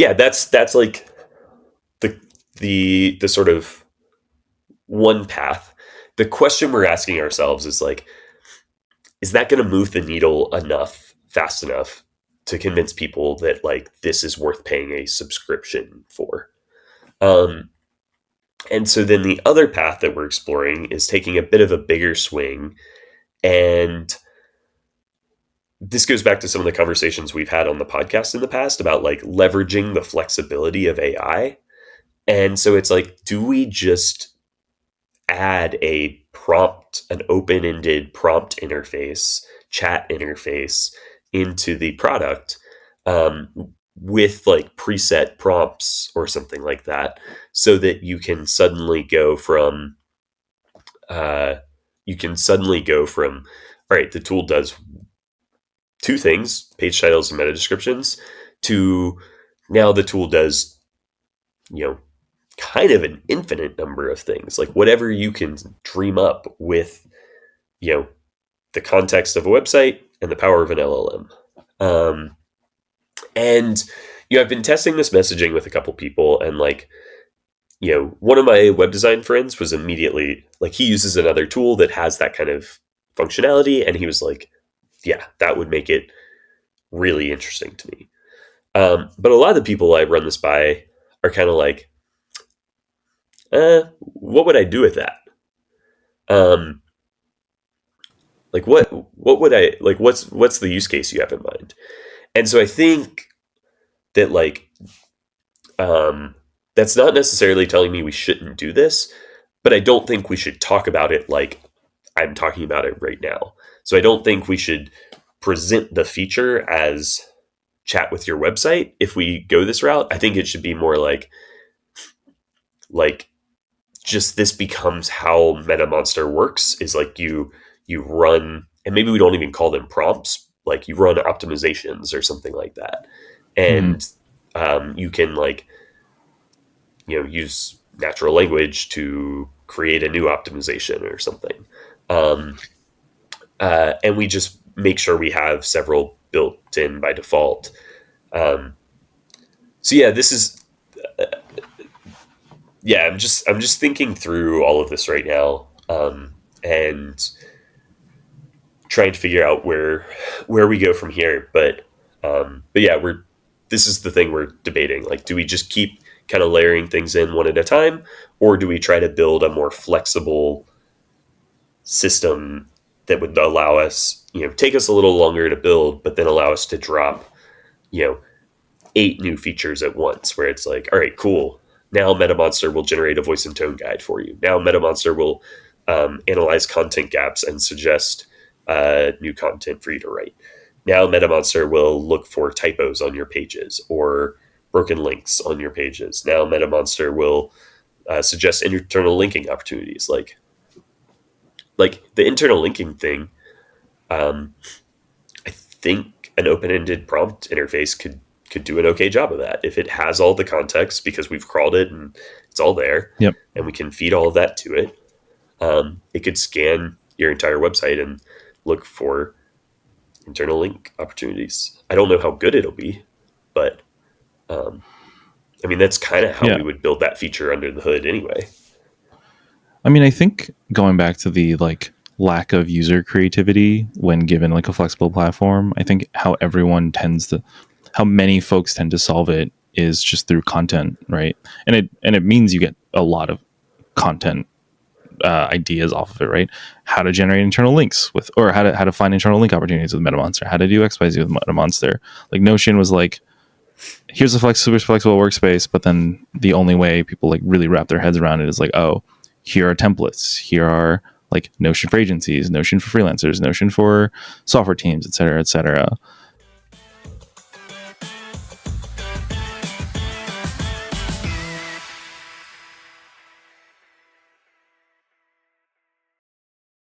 yeah, that's like the sort of one path. The question we're asking ourselves is like, is that going to move the needle enough, fast enough to convince people that like this is worth paying a subscription for? And so then the other path that we're exploring is taking a bit of a bigger swing. And this goes back to some of the conversations we've had on the podcast in the past about like leveraging the flexibility of AI. And so it's like, do we just add a prompt, an open-ended prompt interface, chat interface into the product with like preset prompts or something like that, so that you can suddenly go from all right, the tool does two things, page titles and meta descriptions, to now the tool does, kind of an infinite number of things, like whatever you can dream up with, the context of a website and the power of an LLM. And, I've been testing this messaging with a couple people, and like, one of my web design friends was immediately like, he uses another tool that has that kind of functionality. And he was like, yeah, that would make it really interesting to me. But a lot of the people I run this by are kind of like, what would I do with that? Like what would I like? What's the use case you have in mind? And so I think that like, that's not necessarily telling me we shouldn't do this, but I don't think we should talk about it like I'm talking about it right now. So I don't think we should present the feature as chat with your website. If we go this route, I think it should be more like just this becomes how MetaMonster works, is like you run, and maybe we don't even call them prompts, like you run optimizations or something like that. And you can like, use natural language to create a new optimization or something. And we just make sure we have several built in by default. So yeah, this is, I'm just thinking through all of this right now, and trying to figure out where we go from here. But yeah, this is the thing we're debating. Like, do we just keep kind of layering things in one at a time, or do we try to build a more flexible system that would allow us, take us a little longer to build, but then allow us to drop, 8 new features at once, where it's like, all right, cool. Now MetaMonster will generate a voice and tone guide for you. Now MetaMonster will analyze content gaps and suggest new content for you to write. Now MetaMonster will look for typos on your pages or broken links on your pages. Now MetaMonster will suggest internal linking opportunities. Like the internal linking thing, I think an open-ended prompt interface could do an okay job of that if it has all the context, because we've crawled it and it's all there. Yep. And we can feed all of that to it. It could scan your entire website and look for internal link opportunities. I don't know how good it'll be, but I mean, that's kind of how we would build that feature under the hood anyway. I mean, I think going back to the like lack of user creativity when given like a flexible platform, I think how many folks tend to solve it is just through content, right? And it means you get a lot of content ideas off of it, right? How to generate internal links with, or how to find internal link opportunities with MetaMonster, how to do XYZ with MetaMonster. Like Notion was like, here's a super flexible workspace, but then the only way people like really wrap their heads around it is like, oh, here are templates, here are like Notion for agencies, Notion for freelancers, Notion for software teams, et cetera, et cetera.